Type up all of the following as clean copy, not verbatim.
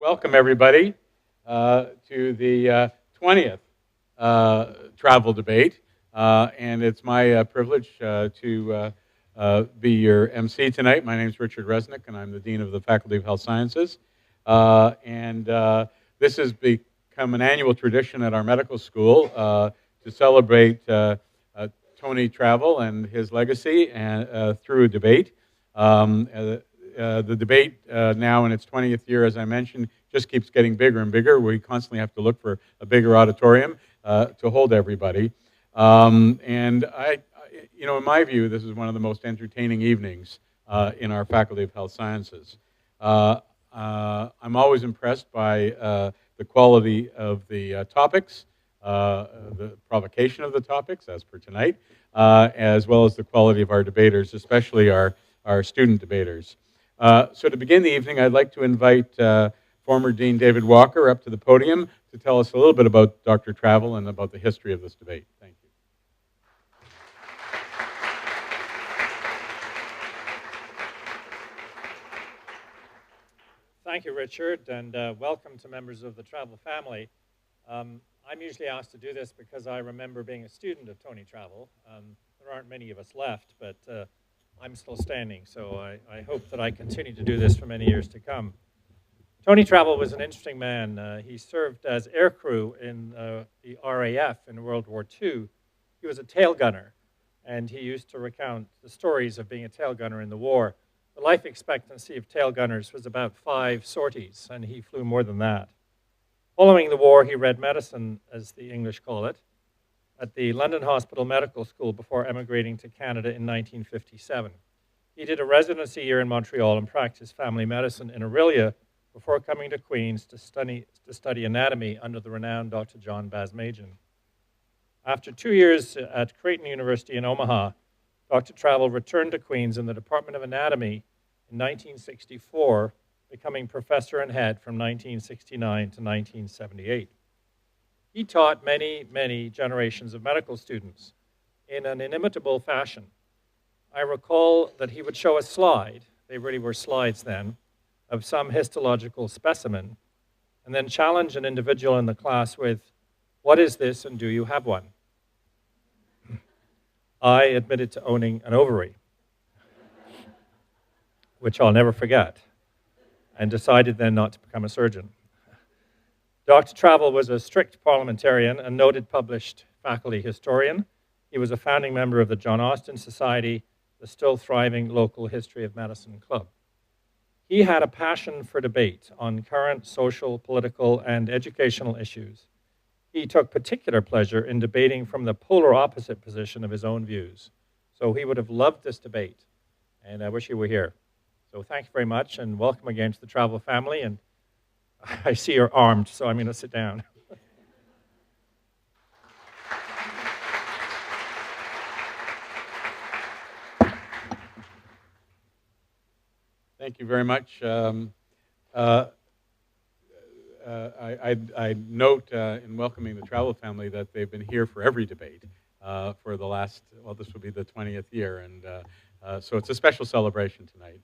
Welcome everybody to the 20th travel debate. And it's my privilege to be your MC tonight. My name is Richard Resnick, and I'm the Dean of the Faculty of Health Sciences. This has become an annual tradition at our medical school to celebrate Tony Travill and his legacy and, through a debate. The debate now in its 20th year, as I mentioned, just keeps getting bigger and bigger. We constantly have to look for a bigger auditorium to hold everybody. In my view, this is one of the most entertaining evenings in our Faculty of Health Sciences. I'm always impressed by the quality of the topics, the provocation of the topics, as per tonight, as well as the quality of our debaters, especially our student debaters. So to begin the evening, I'd like to invite former Dean David Walker up to the podium to tell us a little bit about Dr. Travill and about the history of this debate. Thank you. Thank you, Richard, and welcome to members of the Travill family. I'm usually asked to do this because I remember being a student of Tony Travill. There aren't many of us left, but I'm still standing, so I hope that I continue to do this for many years to come. Tony Travill was an interesting man. He served as aircrew in the RAF in World War II. He was a tail gunner, and he used to recount the stories of being a tail gunner in the war. The life expectancy of tail gunners was about 5 sorties, and he flew more than that. Following the war, he read medicine, as the English call it, at the London Hospital Medical School before emigrating to Canada in 1957. He did a residency year in Montreal and practiced family medicine in Orillia before coming to Queen's to study anatomy under the renowned Dr. John Basmajian. After 2 years at Creighton University in Omaha, Dr. Travill returned to Queen's in the Department of Anatomy in 1964, becoming professor and head from 1969 to 1978. He taught many, many generations of medical students in an inimitable fashion. I recall that he would show a slide, they really were slides then, of some histological specimen, and then challenge an individual in the class with, "What is this, and do you have one?" I admitted to owning an ovary, which I'll never forget, and decided then not to become a surgeon. Dr. Travill was a strict parliamentarian and noted published faculty historian. He was a founding member of the John Austin Society, the still thriving local History of Medicine Club. He had a passion for debate on current social, political, and educational issues. He took particular pleasure in debating from the polar opposite position of his own views. So he would have loved this debate, and I wish he were here. So thank you very much, and welcome again to the Travill family. And I see you're armed, so I'm going to sit down. Thank you very much. I note in welcoming the Travill family that they've been here for every debate for the last, well, this will be the 20th year, and so it's a special celebration tonight,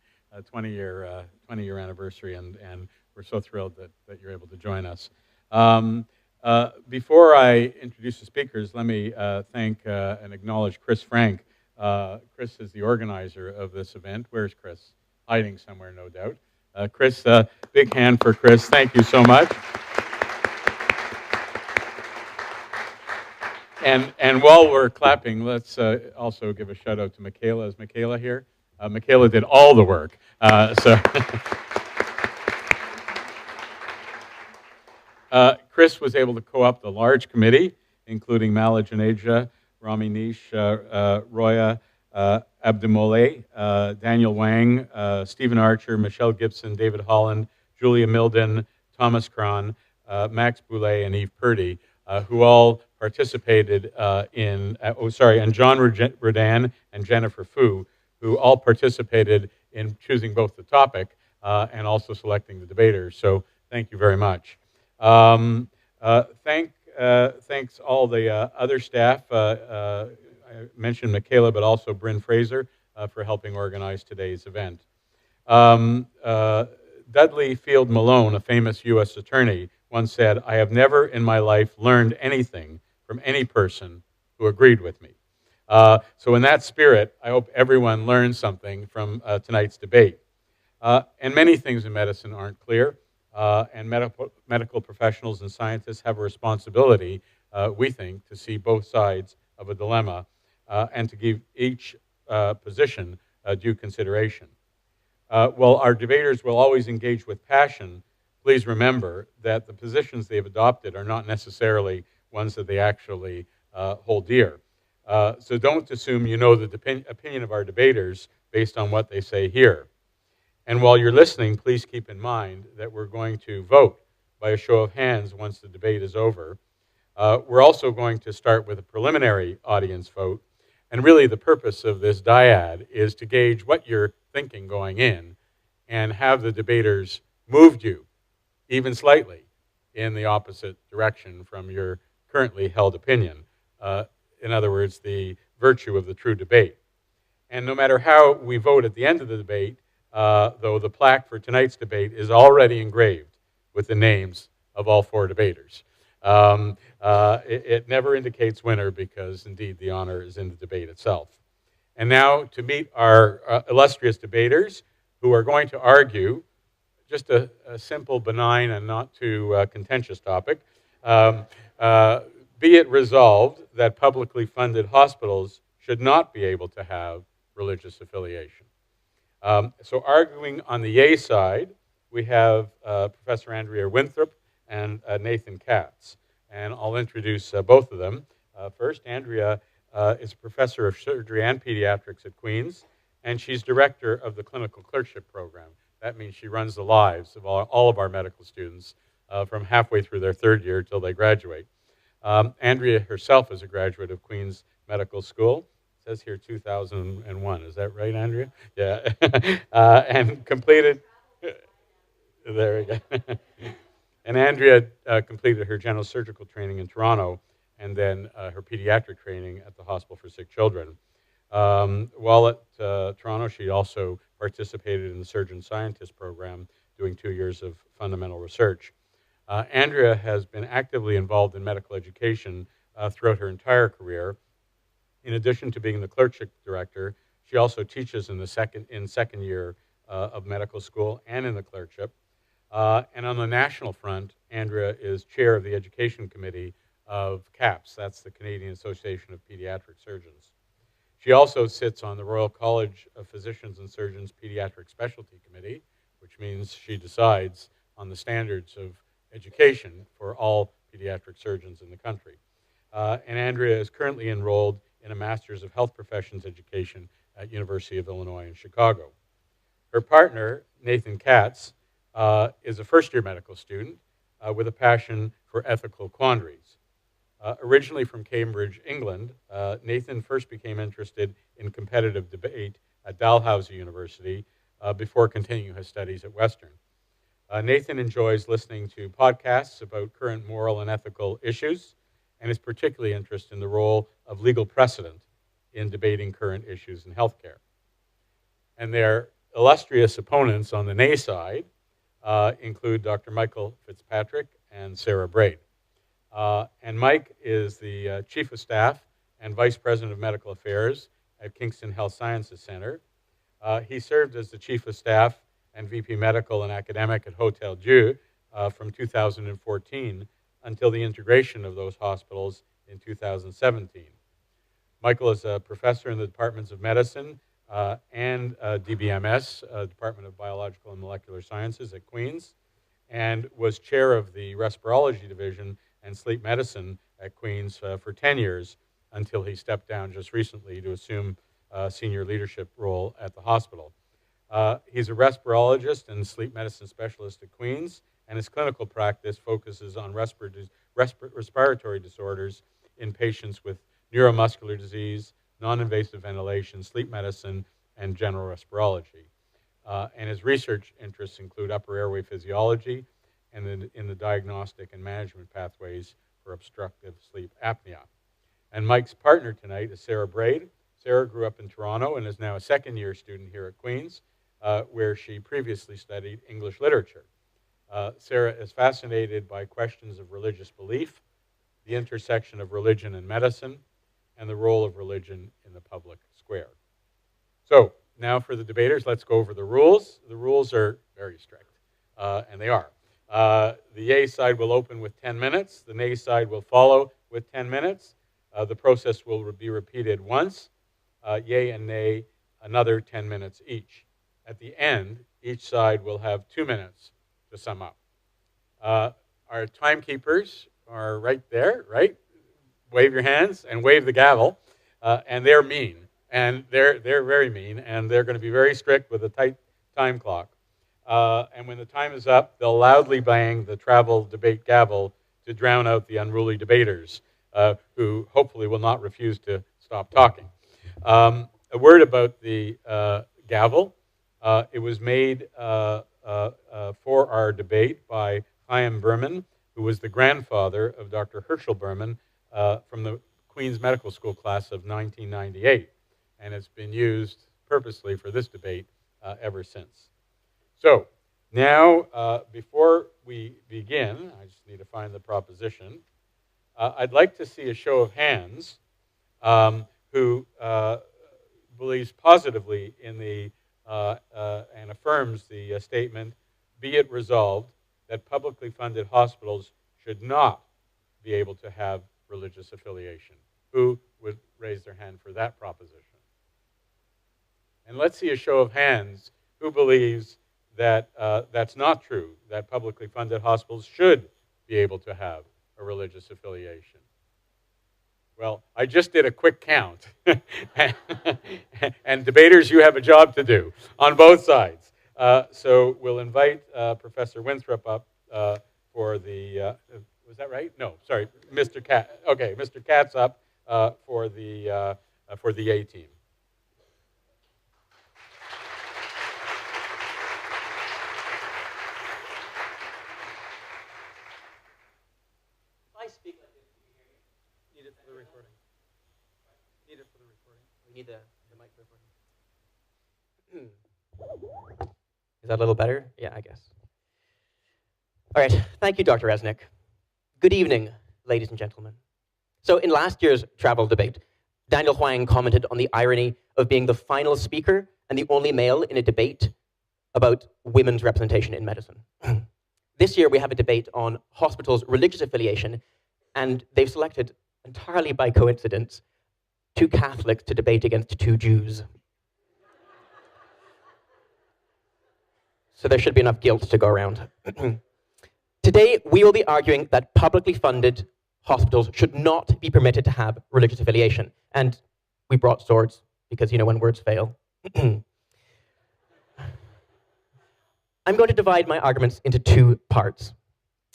20-year anniversary, and we're so thrilled that you're able to join us. Before I introduce the speakers, let me thank and acknowledge Chris Frank. Chris is the organizer of this event. Where's Chris? Hiding somewhere, no doubt. Chris, big hand for Chris. Thank you so much. And while we're clapping, let's also give a shout out to Michaela. Is Michaela here? Michaela did all the work. Chris was able to co-opt a large committee, including Mala Janeja, Rami Nish, Roya Abdimole, Daniel Wang, Stephen Archer, Michelle Gibson, David Holland, Julia Milden, Thomas Cron, Max Boulay, and Eve Purdy, who all participated and John Rodan and Jennifer Fu, who all participated in choosing both the topic and also selecting the debaters. So thank you very much. Thanks all the other staff. I mentioned Michaela, but also Bryn Fraser for helping organize today's event. Dudley Field Malone, a famous U.S. attorney, once said, "I have never in my life learned anything from any person who agreed with me." So in that spirit, I hope everyone learned something from tonight's debate. And many things in medicine aren't clear, and medical professionals and scientists have a responsibility, we think, to see both sides of a dilemma and to give each position due consideration. While our debaters will always engage with passion, please remember that the positions they've adopted are not necessarily ones that they actually hold dear. So don't assume you know the opinion of our debaters based on what they say here. And while you're listening, please keep in mind that we're going to vote by a show of hands once the debate is over. We're also going to start with a preliminary audience vote. And really the purpose of this dyad is to gauge what you're thinking going in and have the debaters moved you, even slightly, in the opposite direction from your currently held opinion. In other words, the virtue of the true debate. And no matter how we vote at the end of the debate, though the plaque for tonight's debate is already engraved with the names of all four debaters. It never indicates winner because, indeed, the honor is in the debate itself. And now to meet our illustrious debaters who are going to argue just a simple, benign, and not too contentious topic. Be it resolved that publicly funded hospitals should not be able to have religious affiliation. So arguing on the yay side, we have Professor Andrea Winthrop and Nathan Katz. And I'll introduce both of them. First, Andrea is a professor of surgery and pediatrics at Queen's, and she's director of the clinical clerkship program. That means she runs the lives of all of our medical students from halfway through their third year till they graduate. Andrea herself is a graduate of Queen's Medical School. It says here 2001. Is that right, Andrea? Yeah. And completed. There we go. And Andrea completed her general surgical training in Toronto and then her pediatric training at the Hospital for Sick Children. While at Toronto, she also participated in the surgeon scientist program, doing 2 years of fundamental research. Andrea has been actively involved in medical education throughout her entire career. In addition to being the clerkship director, she also teaches in the second year of medical school and in the clerkship. And on the national front, Andrea is chair of the education committee of CAPS, that's the Canadian Association of Pediatric Surgeons. She also sits on the Royal College of Physicians and Surgeons Pediatric Specialty Committee, which means she decides on the standards of education for all pediatric surgeons in the country. And Andrea is currently enrolled in a Master's of Health Professions Education at University of Illinois in Chicago. Her partner, Nathan Katz, is a first-year medical student with a passion for ethical quandaries. Originally from Cambridge, England, Nathan first became interested in competitive debate at Dalhousie University before continuing his studies at Western. Nathan enjoys listening to podcasts about current moral and ethical issues and is particularly interested in the role of legal precedent in debating current issues in healthcare. And their illustrious opponents on the nay side include Dr. Michael Fitzpatrick and Sarah Braid. And Mike is the Chief of Staff and Vice President of Medical Affairs at Kingston Health Sciences Center. He served as the Chief of Staff and VP Medical and Academic at Hotel Dieu from 2014 until the integration of those hospitals in 2017. Michael is a professor in the Departments of Medicine and DBMS, Department of Biological and Molecular Sciences at Queen's, and was chair of the Respirology Division and Sleep Medicine at Queen's for 10 years until he stepped down just recently to assume a senior leadership role at the hospital. He's a respirologist and sleep medicine specialist at Queen's, and his clinical practice focuses on respiratory disorders in patients with neuromuscular disease, non-invasive ventilation, sleep medicine, and general respirology. And his research interests include upper airway physiology and in the diagnostic and management pathways for obstructive sleep apnea. And Mike's partner tonight is Sarah Braid. Sarah grew up in Toronto and is now a second-year student here at Queen's. where she previously studied English literature. Sarah is fascinated by questions of religious belief, the intersection of religion and medicine, and the role of religion in the public square. So, now for the debaters, let's go over the rules. The rules are very strict, and they are. The yay side will open with 10 minutes. The nay side will follow with 10 minutes. The process will be repeated once. Yay and nay, another 10 minutes each. At the end, each side will have 2 minutes to sum up. Our timekeepers are right there, right? Wave your hands and wave the gavel. And they're mean. And they're very mean. And they're going to be very strict with a tight time clock. And when the time is up, they'll loudly bang the Travill debate gavel to drown out the unruly debaters, who hopefully will not refuse to stop talking. A word about the gavel. It was made for our debate by Chaim Berman, who was the grandfather of Dr. Herschel Berman from the Queen's Medical School class of 1998. And it's been used purposely for this debate ever since. So now, before we begin, I just need to find the proposition. I'd like to see a show of hands who believes positively in the and affirms the statement, be it resolved that publicly funded hospitals should not be able to have religious affiliation. Who would raise their hand for that proposition? And let's see a show of hands who believes that that's not true, that publicly funded hospitals should be able to have a religious affiliation. Well, I just did a quick count. And debaters, you have a job to do on both sides. So we'll invite Professor Winthrop up for the, was that right? No, sorry, Mr. Katz. Okay, Mr. Katz up for the A team. We need the mic for recording. Is that a little better? Yeah, I guess. All right. Thank you, Dr. Resnick. Good evening, ladies and gentlemen. So in last year's Travill debate, Daniel Huang commented on the irony of being the final speaker and the only male in a debate about women's representation in medicine. This year, we have a debate on hospitals' religious affiliation, and they've selected, entirely by coincidence, 2 Catholics to debate against 2 Jews. So there should be enough guilt to go around. Today, we will be arguing that publicly funded hospitals should not be permitted to have religious affiliation. And we brought swords, because you know when words fail. I'm going to divide my arguments into 2 parts.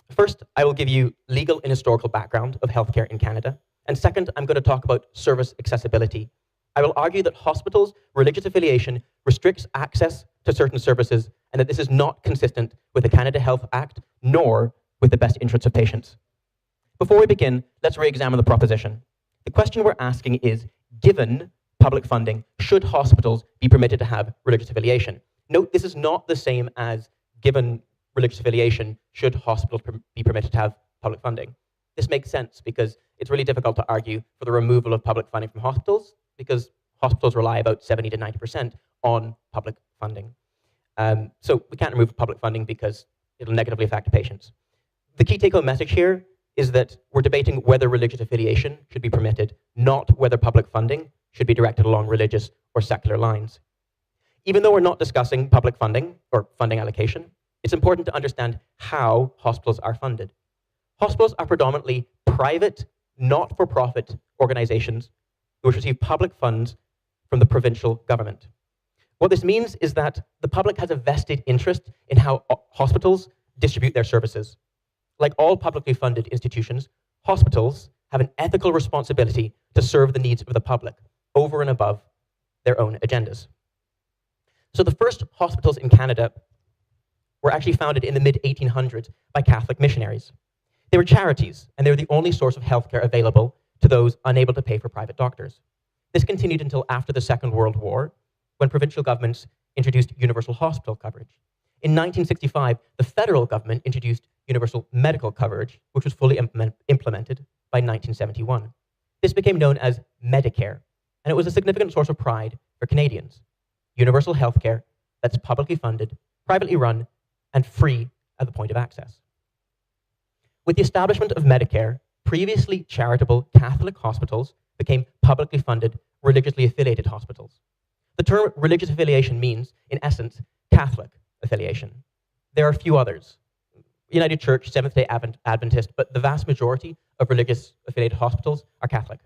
First, I will give you legal and historical background of healthcare in Canada. And second, I'm going to talk about service accessibility. I will argue that hospitals' religious affiliation restricts access to certain services and that this is not consistent with the Canada Health Act nor with the best interests of patients. Before we begin, let's re-examine the proposition. The question we're asking is, given public funding, should hospitals be permitted to have religious affiliation? Note, this is not the same as given religious affiliation, should hospitals be permitted to have public funding. This makes sense because it's really difficult to argue for the removal of public funding from hospitals because hospitals rely about 70 to 90% on public funding. So we can't remove public funding because it'll negatively affect patients. The key take-home message here is that we're debating whether religious affiliation should be permitted, not whether public funding should be directed along religious or secular lines. Even though we're not discussing public funding or funding allocation, it's important to understand how hospitals are funded. Hospitals are predominantly private, not-for-profit organizations which receive public funds from the provincial government. What this means is that the public has a vested interest in how hospitals distribute their services. Like all publicly funded institutions, hospitals have an ethical responsibility to serve the needs of the public over and above their own agendas. So the first hospitals in Canada were actually founded in the mid-1800s by Catholic missionaries. They were charities, and they were the only source of healthcare available to those unable to pay for private doctors. This continued until after the Second World War, when provincial governments introduced universal hospital coverage. In 1965, the federal government introduced universal medical coverage, which was fully implemented by 1971. This became known as Medicare, and it was a significant source of pride for Canadians. Universal health care that's publicly funded, privately run, and free at the point of access. With the establishment of Medicare, previously charitable Catholic hospitals became publicly funded, religiously affiliated hospitals. The term religious affiliation means, in essence, Catholic affiliation. There are a few others. United Church, Seventh-day Adventist, but the vast majority of religious affiliated hospitals are Catholic.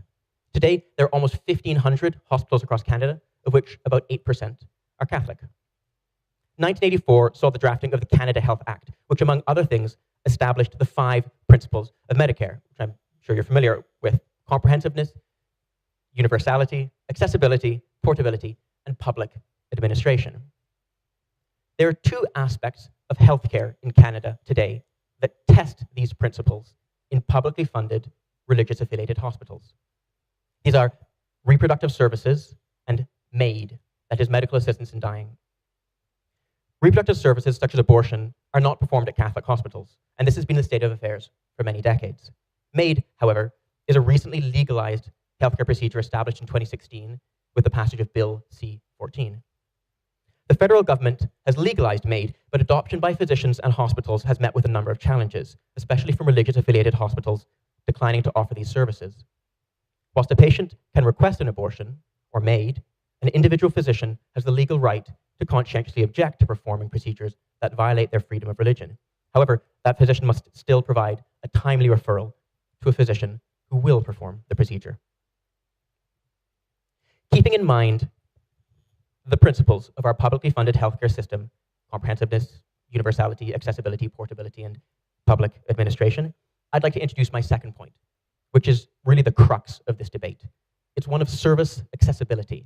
Today, there are almost 1,500 hospitals across Canada, of which about 8% are Catholic. 1984 saw the drafting of the Canada Health Act, which, among other things, established the 5 principles of Medicare, which I'm sure you're familiar with: comprehensiveness, universality, accessibility, portability, and public administration. There are 2 aspects of healthcare in Canada today that test these principles in publicly funded, religious affiliated hospitals. These are reproductive services and MAID, that is medical assistance in dying. Reproductive services such as abortion are not performed at Catholic hospitals, and this has been the state of affairs for many decades. MAID, however, is a recently legalized healthcare procedure established in 2016 with the passage of Bill C-14. The federal government has legalized MAID, but adoption by physicians and hospitals has met with a number of challenges, especially from religious affiliated hospitals declining to offer these services. Whilst a patient can request an abortion, or MAID, an individual physician has the legal right to conscientiously object to performing procedures that violate their freedom of religion. However, that physician must still provide a timely referral to a physician who will perform the procedure. Keeping in mind the principles of our publicly funded healthcare system: comprehensiveness, universality, accessibility, portability, and public administration, I'd like to introduce my second point, which is really the crux of this debate. It's one of service accessibility.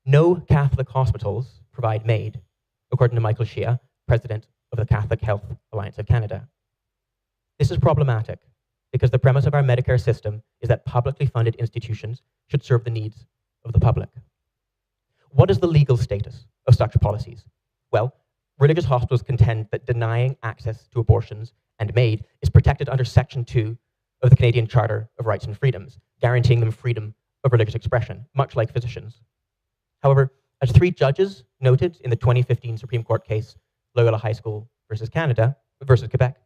No Catholic hospitals provide MAID, according to Michael Shea, president of the Catholic Health Alliance of Canada. This is problematic because the premise of our Medicare system is that publicly funded institutions should serve the needs of the public. What is the legal status of such policies? Well, religious hospitals contend that denying access to abortions and MAID is protected under Section 2 of the Canadian Charter of Rights and Freedoms, guaranteeing them freedom of religious expression, much like physicians. However, as 3 judges noted in the 2015 Supreme Court case, Loyola High School versus Quebec,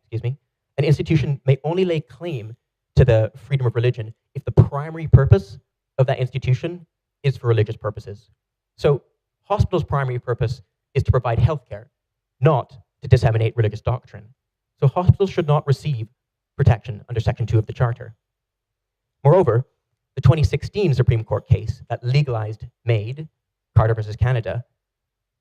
an institution may only lay claim to the freedom of religion if the primary purpose of that institution is for religious purposes. So, hospitals' primary purpose is to provide healthcare, not to disseminate religious doctrine. So hospitals should not receive protection under Section 2 of the Charter. Moreover, the 2016 Supreme Court case that legalized MAID, Carter versus Canada,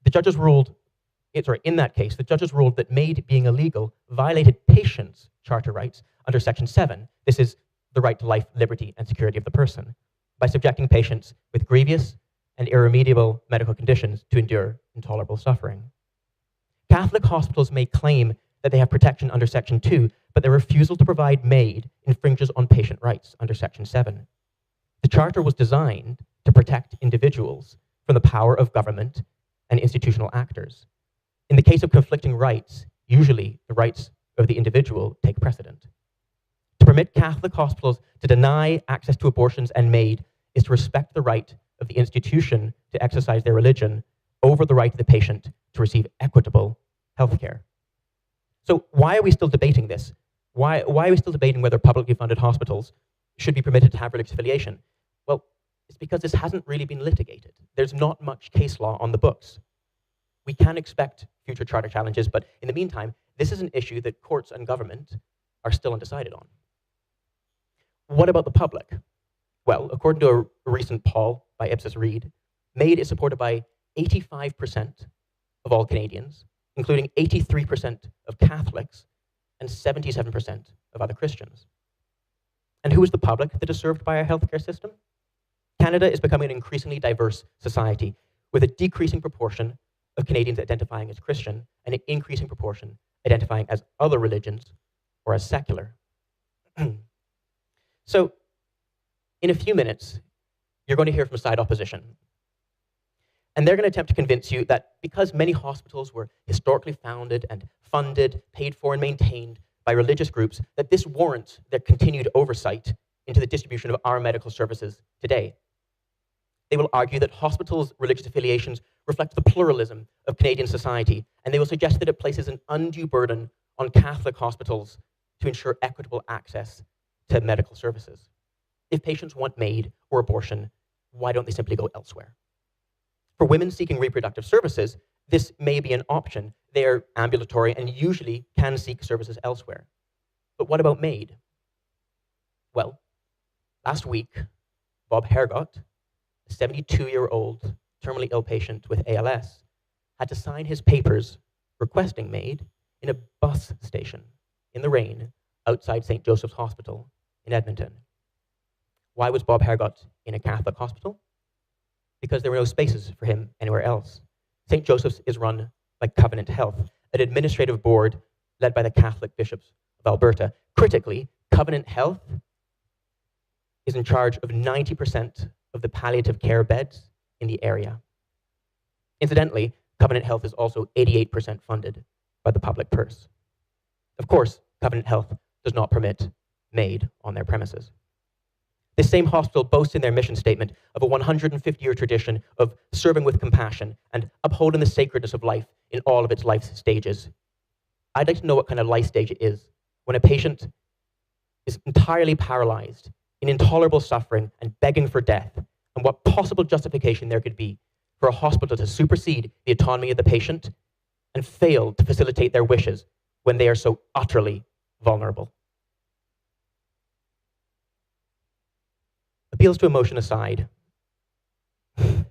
in that case, the judges ruled that MAID being illegal violated patients' charter rights under Section 7. This is the right to life, liberty, and security of the person, by subjecting patients with grievous and irremediable medical conditions to endure intolerable suffering. Catholic hospitals may claim that they have protection under Section 2, but their refusal to provide MAID infringes on patient rights under Section 7. The Charter was designed to protect individuals from the power of government and institutional actors. In the case of conflicting rights, usually the rights of the individual take precedent. To permit Catholic hospitals to deny access to abortions and MAID is to respect the right of the institution to exercise their religion over the right of the patient to receive equitable health care. So why are we still debating this? Why are we still debating whether publicly funded hospitals should be permitted to have religious affiliation? Well, it's because this hasn't really been litigated. There's not much case law on the books. We can expect future charter challenges, but in the meantime, this is an issue that courts and government are still undecided on. What about the public? Well, according to a recent poll by Ipsos Reid, MAID is supported by 85% of all Canadians, including 83% of Catholics and 77% of other Christians. And who is the public that is served by our healthcare system? Canada is becoming an increasingly diverse society with a decreasing proportion of Canadians identifying as Christian and an increasing proportion identifying as other religions or as secular. So, in a few minutes, you're going to hear from side opposition. And they're going to attempt to convince you that because many hospitals were historically founded and funded, paid for, and maintained by religious groups, that this warrants their continued oversight into the distribution of our medical services today. They will argue that hospitals' religious affiliations reflect the pluralism of Canadian society, and they will suggest that it places an undue burden on Catholic hospitals to ensure equitable access to medical services. If patients want MAID or abortion, why don't they simply go elsewhere? For women seeking reproductive services, this may be an option. They are ambulatory and usually can seek services elsewhere. But what about MAID? Well, last week, Bob Hergott, a 72-year-old terminally ill patient with ALS, had to sign his papers requesting MAID in a bus station in the rain outside St. Joseph's Hospital in Edmonton. Why was Bob Hergott in a Catholic hospital? Because there were no spaces for him anywhere else. St. Joseph's is run by Covenant Health, an administrative board led by the Catholic bishops of Alberta. Critically, Covenant Health is in charge of 90% of the palliative care beds in the area. Incidentally, Covenant Health is also 88% funded by the public purse. Of course, Covenant Health does not permit MAID on their premises. This same hospital boasts in their mission statement of a 150-year tradition of serving with compassion and upholding the sacredness of life in all of its life stages. I'd like to know what kind of life stage it is when a patient is entirely paralyzed, in intolerable suffering and begging for death, and what possible justification there could be for a hospital to supersede the autonomy of the patient and fail to facilitate their wishes when they are so utterly vulnerable. Appeals to emotion aside, the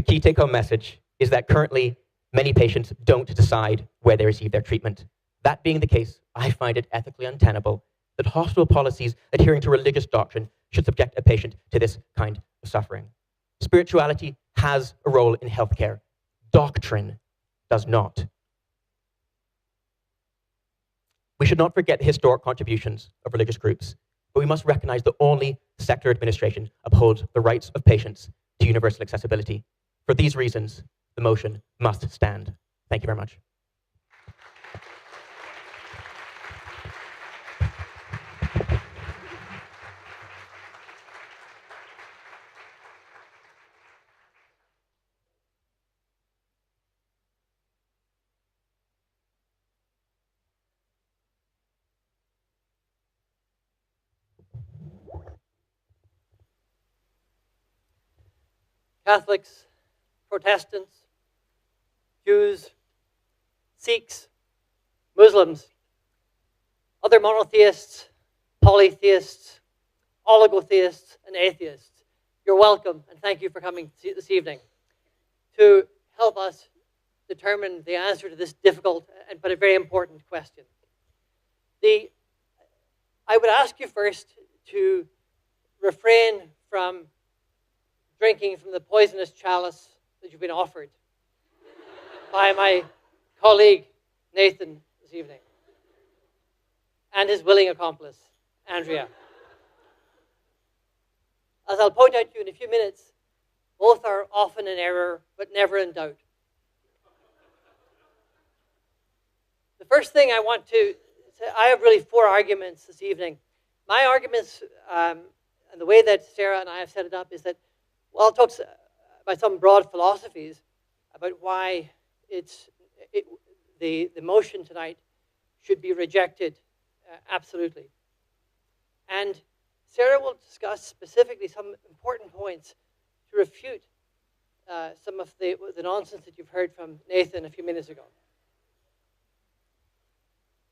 key take-home message is that currently many patients don't decide where they receive their treatment. That being the case, I find it ethically untenable that hospital policies adhering to religious doctrine should subject a patient to this kind of suffering. Spirituality has a role in healthcare. Doctrine does not. We should not forget the historic contributions of religious groups, but we must recognize that only secular administration upholds the rights of patients to universal accessibility. For these reasons, the motion must stand. Thank you very much. Catholics, Protestants, Jews, Sikhs, Muslims, other monotheists, polytheists, oligotheists, and atheists. You're welcome, and thank you for coming this evening to help us determine the answer to this difficult but a very important question. I would ask you first to refrain from drinking from the poisonous chalice that you've been offered by my colleague, Nathan, this evening, and his willing accomplice, Andrea. As I'll point out to you in a few minutes, both are often in error, but never in doubt. The first thing I want to say, I have really 4 arguments this evening. My arguments, and the way that Sarah and I have set it up, is that, well, I'll talk about some broad philosophies about why the motion tonight should be rejected absolutely. And Sarah will discuss specifically some important points to refute some of the nonsense that you've heard from Nathan a few minutes ago.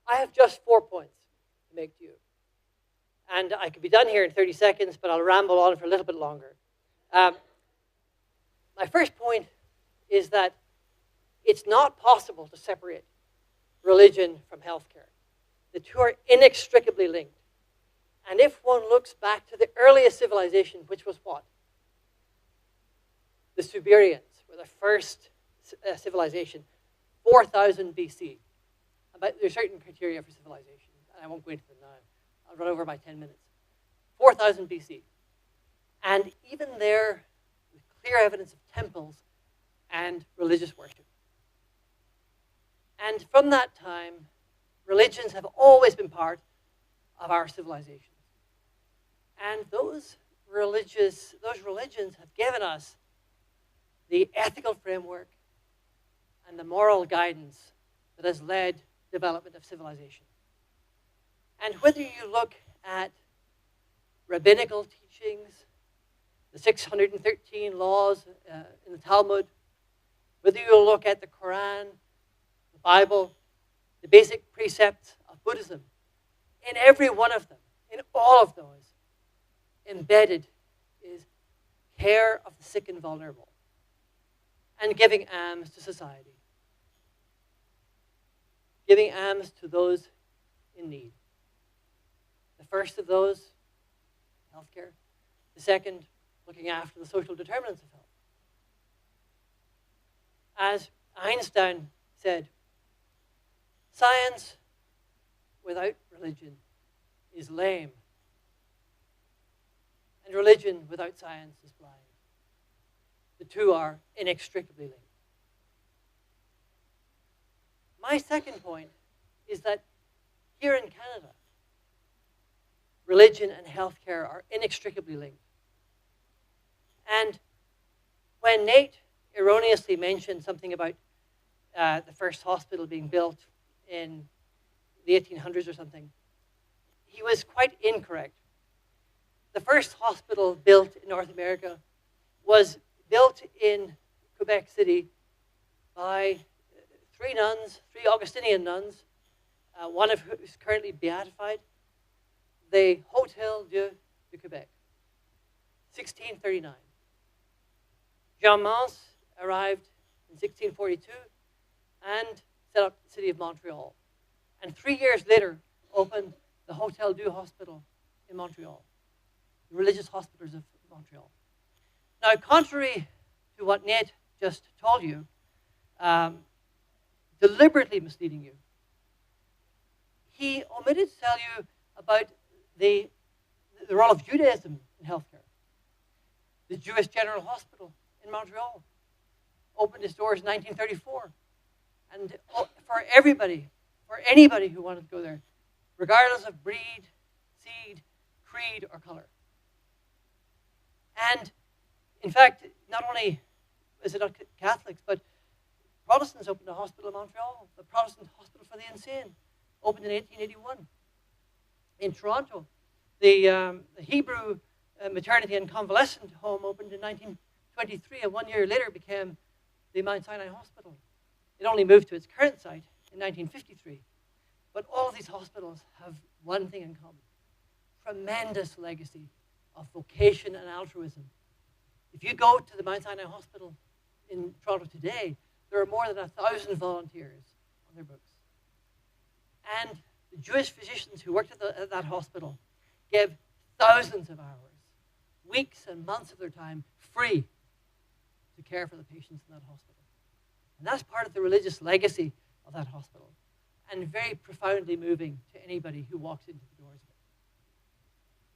I have just 4 points to make to you. And I could be done here in 30 seconds, but I'll ramble on for a little bit longer. My first point is that it's not possible to separate religion from healthcare. The two are inextricably linked. And if one looks back to the earliest civilization, which was what? The Sumerians were the first civilization, 4000 BC. But there's certain criteria for civilization, and I won't go into them now. I'll run over by 10 minutes. 4000 BC. And even there, clear evidence of temples and religious worship. And from that time, religions have always been part of our civilizations. And those religions have given us the ethical framework and the moral guidance that has led development of civilization. And whether you look at rabbinical teachings, the 613 laws in the Talmud, whether you look at the Quran, the Bible, the basic precepts of Buddhism, in every one of them, in all of those, embedded is care of the sick and vulnerable and giving alms to society, giving alms to those in need. The first of those, healthcare. The second, looking after the social determinants of health. As Einstein said, science without religion is lame, and religion without science is blind. The two are inextricably linked. My second point is that here in Canada, religion and healthcare are inextricably linked. And when Nate erroneously mentioned something about the first hospital being built in the 1800s or something, he was quite incorrect. The first hospital built in North America was built in Quebec City by three Augustinian nuns, one of whom is currently beatified, the Hotel Dieu de Quebec, 1639. Jean Mance arrived in 1642 and set up the city of Montreal. And 3 years later, opened the Hotel Dieu Hospital in Montreal, the religious hospitals of Montreal. Now, contrary to what Nate just told you, deliberately misleading you, he omitted to tell you about the role of Judaism in healthcare. The Jewish General Hospital in Montreal opened its doors in 1934. And for everybody, for anybody who wanted to go there, regardless of breed, seed, creed, or color. And in fact, not only is it not Catholics, but Protestants opened a hospital in Montreal, the Protestant Hospital for the Insane, opened in 1881. In Toronto, the Hebrew Maternity and Convalescent Home opened in 1923, and 1 year later became the Mount Sinai Hospital. It only moved to its current site in 1953. But all of these hospitals have one thing in common: tremendous legacy of vocation and altruism. If you go to the Mount Sinai Hospital in Toronto today, there are more than 1,000 volunteers on their books. And the Jewish physicians who worked at that hospital gave thousands of hours, weeks and months of their time free to care for the patients in that hospital. And that's part of the religious legacy of that hospital, and very profoundly moving to anybody who walks into the doors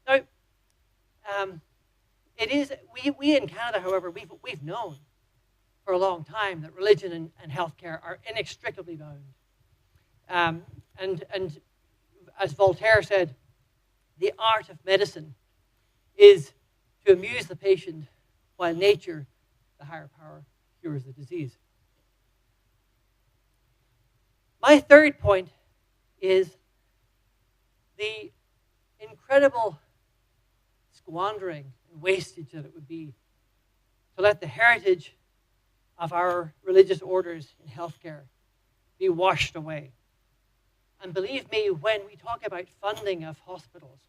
of it. Now, it is we in Canada, however, we've known for a long time that religion and healthcare are inextricably bound. And as Voltaire said, the art of medicine is to amuse the patient while nature, the higher power, cures the disease. My third point is the incredible squandering and wastage that it would be to let the heritage of our religious orders in healthcare be washed away. And believe me, when we talk about funding of hospitals,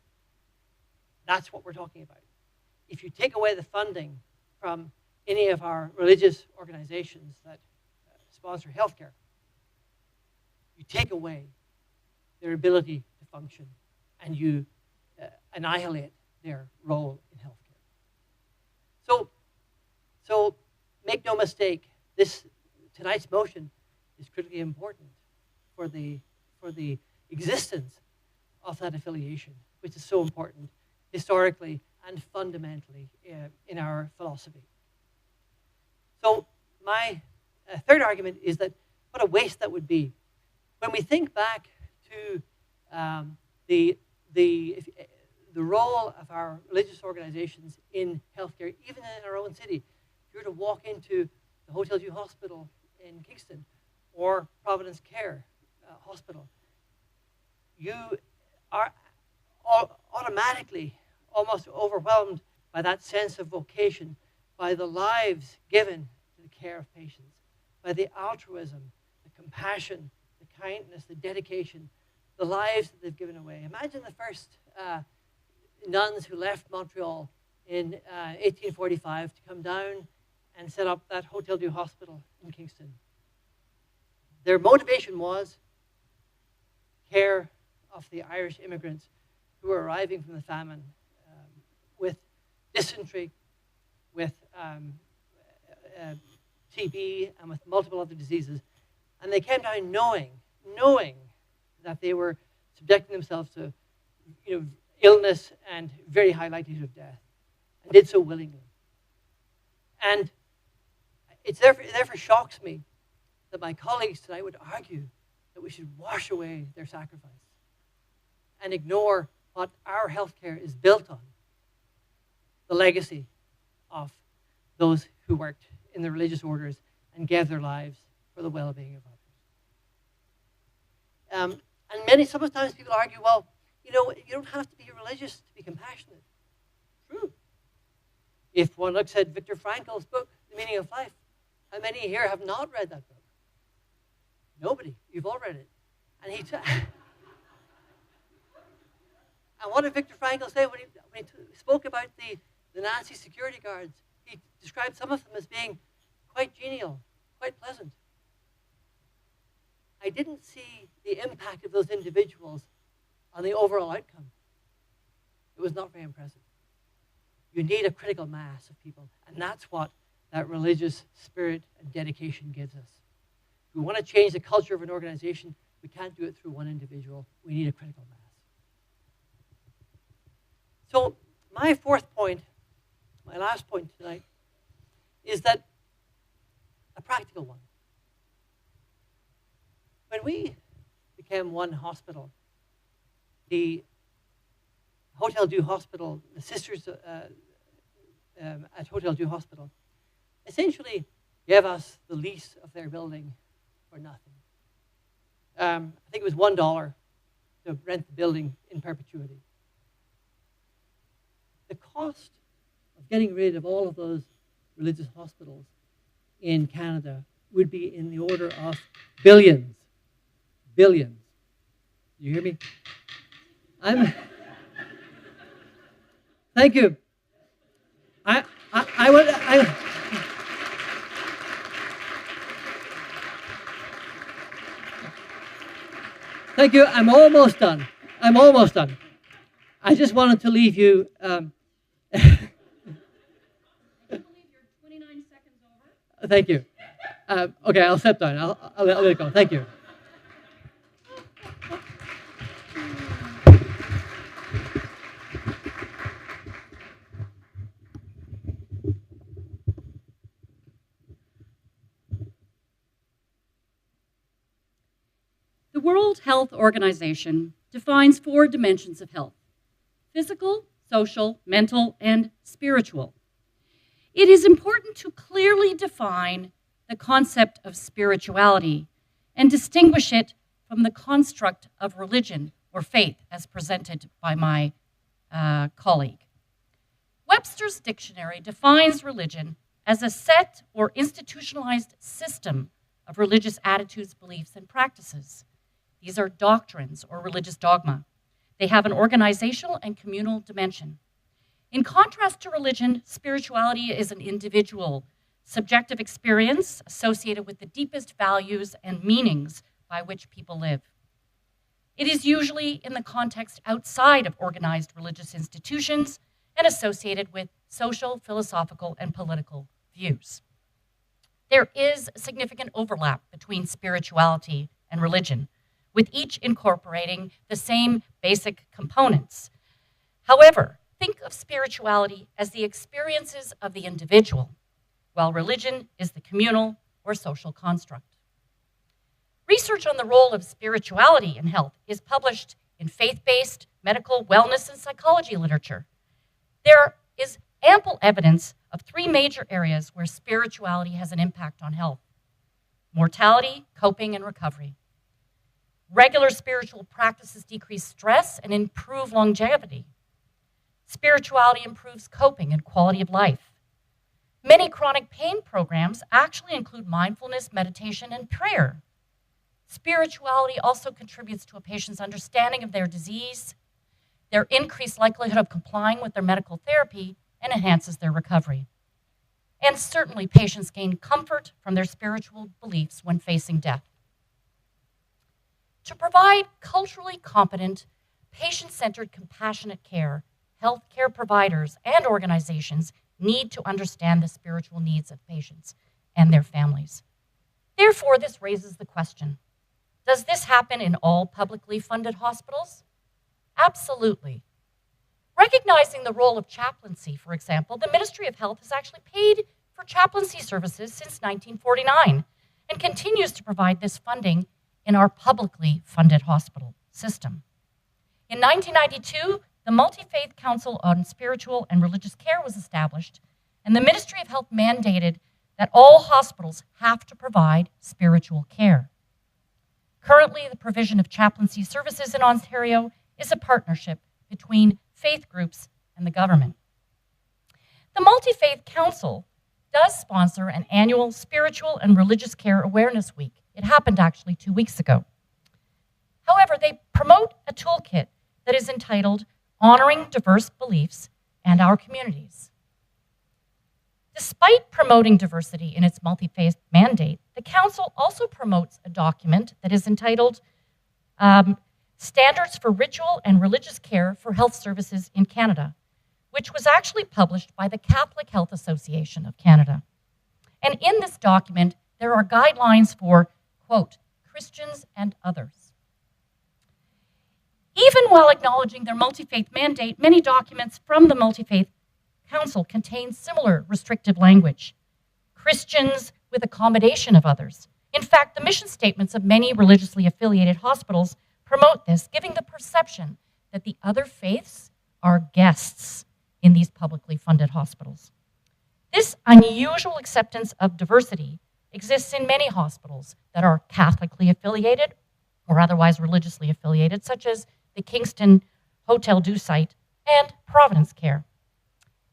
that's what we're talking about. If you take away the funding from any of our religious organizations that sponsor healthcare, you take away their ability to function, and you annihilate their role in healthcare. So make no mistake, tonight's motion is critically important for the existence of that affiliation, which is so important historically and fundamentally in our philosophy. my third argument is that what a waste that would be. When we think back to the role of our religious organizations in healthcare, even in our own city, if you were to walk into the Hotel Dieu Hospital in Kingston or Providence Care Hospital, you are automatically almost overwhelmed by that sense of vocation, by the lives given to the care of patients, by the altruism, the compassion, the kindness, the dedication, the lives that they've given away. Imagine the first nuns who left Montreal in 1845 to come down and set up that Hotel Dieu Hospital in Kingston. Their motivation was care of the Irish immigrants who were arriving from the famine with dysentery, with TB, and with multiple other diseases. And they came down knowing that they were subjecting themselves to illness and very high likelihood of death, and did so willingly. And it therefore shocks me that my colleagues tonight would argue that we should wash away their sacrifice and ignore what our healthcare is built on, the legacy of those who worked in the religious orders and gave their lives for the well-being of others. And sometimes people argue, well, you don't have to be religious to be compassionate. True. If one looks at Viktor Frankl's book, The Meaning of Life, how many here have not read that book? Nobody. You've all read it. And and what did Viktor Frankl say when he spoke about the Nazi security guards? He described some of them as being quite genial, quite pleasant. I didn't see the impact of those individuals on the overall outcome. It was not very impressive. You need a critical mass of people, and that's what that religious spirit and dedication gives us. If we want to change the culture of an organization, we can't do it through one individual. We need a critical mass. So my fourth point, my last point tonight, is that a practical one. When we became one hospital, the Hotel Dieu Hospital, the sisters at Hotel Dieu Hospital, essentially gave us the lease of their building for nothing. I think it was $1 to rent the building in perpetuity. The cost of getting rid of all of those religious hospitals in Canada would be in the order of billions. Billions. You hear me? Thank you. Thank you. I'm almost done. I just wanted to leave you. Thank you. Okay, I'll step down. I'll let it go. Thank you. The World Health Organization defines 4 dimensions of health: physical, social, mental, and spiritual. It is important to clearly define the concept of spirituality and distinguish it from the construct of religion or faith as presented by my colleague. Webster's dictionary defines religion as a set or institutionalized system of religious attitudes, beliefs, and practices. These are doctrines or religious dogma. They have an organizational and communal dimension. In contrast to religion, spirituality is an individual, subjective experience associated with the deepest values and meanings by which people live. It is usually in the context outside of organized religious institutions and associated with social, philosophical, and political views. There is a significant overlap between spirituality and religion, with each incorporating the same basic components. However, think of spirituality as the experiences of the individual, while religion is the communal, or social construct. Research on the role of spirituality in health is published in faith-based medical, wellness, and psychology literature. There is ample evidence of three major areas where spirituality has an impact on health: mortality, coping, and recovery. Regular spiritual practices decrease stress and improve longevity. Spirituality improves coping and quality of life. Many chronic pain programs actually include mindfulness, meditation, and prayer. Spirituality also contributes to a patient's understanding of their disease, their increased likelihood of complying with their medical therapy, and enhances their recovery. And certainly, patients gain comfort from their spiritual beliefs when facing death. To provide culturally competent, patient-centered, compassionate care, healthcare providers and organizations need to understand the spiritual needs of patients and their families. Therefore, this raises the question: does this happen in all publicly funded hospitals? Absolutely. Recognizing the role of chaplaincy, for example, the Ministry of Health has actually paid for chaplaincy services since 1949 and continues to provide this funding in our publicly funded hospital system. In 1992, the Multi-Faith Council on Spiritual and Religious Care was established, and the Ministry of Health mandated that all hospitals have to provide spiritual care. Currently, the provision of chaplaincy services in Ontario is a partnership between faith groups and the government. The Multi-Faith Council does sponsor an annual Spiritual and Religious Care Awareness Week. It happened actually 2 weeks ago. However, they promote a toolkit that is entitled Honoring Diverse Beliefs and Our Communities. Despite promoting diversity in its multi-faith mandate, the Council also promotes a document that is entitled Standards for Ritual and Religious Care for Health Services in Canada, which was actually published by the Catholic Health Association of Canada. And in this document, there are guidelines for, quote, Christians and others. Even while acknowledging their multi-faith mandate, many documents from the Multi-Faith Council contain similar restrictive language. Christians with accommodation of others. In fact, the mission statements of many religiously affiliated hospitals promote this, giving the perception that the other faiths are guests in these publicly funded hospitals. This unusual acceptance of diversity exists in many hospitals that are Catholically affiliated or otherwise religiously affiliated, such as the Kingston Hotel Dieu site and Providence Care.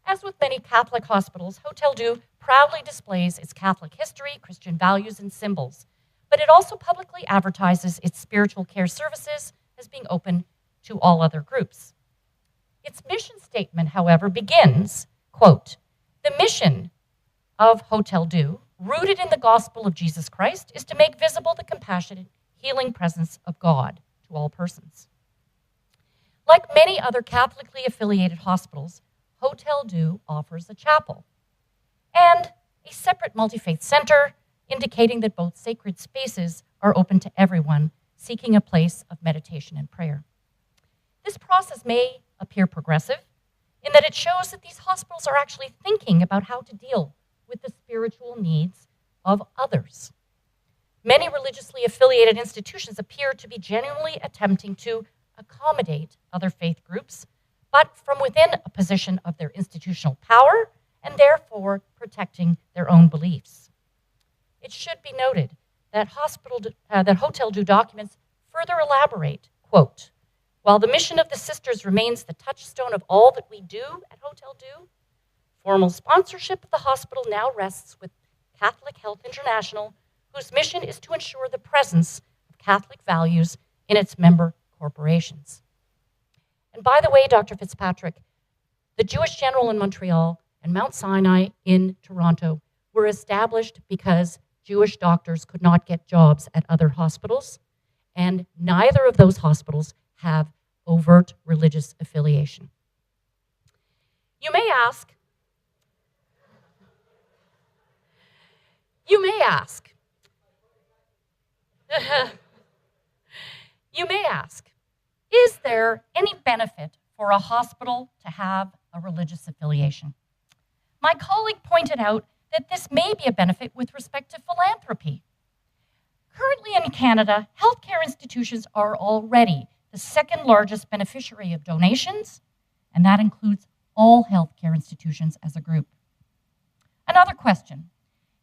As with many Catholic hospitals, Hotel Dieu proudly displays its Catholic history, Christian values, and symbols, but it also publicly advertises its spiritual care services as being open to all other groups. Its mission statement, however, begins, quote, the mission of Hotel Dieu, rooted in the gospel of Jesus Christ, is to make visible the compassionate, healing presence of God to all persons. Like many other Catholically affiliated hospitals, Hotel Dieu offers a chapel and a separate multi-faith center, indicating that both sacred spaces are open to everyone seeking a place of meditation and prayer. This process may appear progressive in that it shows that these hospitals are actually thinking about how to deal with the spiritual needs of others. Many religiously affiliated institutions appear to be genuinely attempting to accommodate other faith groups, but from within a position of their institutional power and therefore protecting their own beliefs. It should be noted that Hotel Dieu documents further elaborate, quote, while the mission of the sisters remains the touchstone of all that we do at Hotel Dieu, formal sponsorship of the hospital now rests with Catholic Health International, whose mission is to ensure the presence of Catholic values in its member corporations. And by the way, Dr. Fitzpatrick, the Jewish General in Montreal and Mount Sinai in Toronto were established because Jewish doctors could not get jobs at other hospitals, and neither of those hospitals have overt religious affiliation. You may ask, is there any benefit for a hospital to have a religious affiliation? My colleague pointed out that this may be a benefit with respect to philanthropy. Currently in Canada, healthcare institutions are already the second largest beneficiary of donations, and that includes all healthcare institutions as a group. Another question,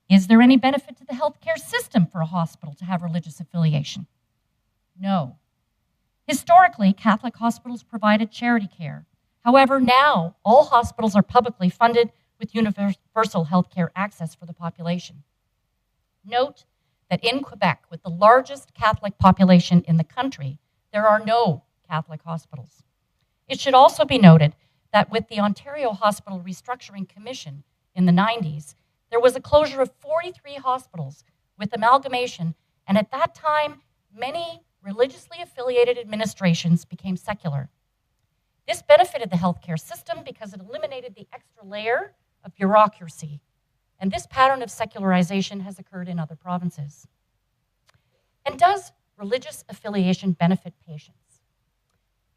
is there any benefit to the healthcare system for a hospital to have religious affiliation? No. Historically, Catholic hospitals provided charity care. However, now all hospitals are publicly funded with universal healthcare access for the population. Note that in Quebec, with the largest Catholic population in the country, there are no Catholic hospitals. It should also be noted that with the Ontario Hospital Restructuring Commission in the 90s, there was a closure of 43 hospitals with amalgamation, and at that time, many religiously affiliated administrations became secular. This benefited the healthcare system because it eliminated the extra layer of bureaucracy, and this pattern of secularization has occurred in other provinces. And does religious affiliation benefit patients?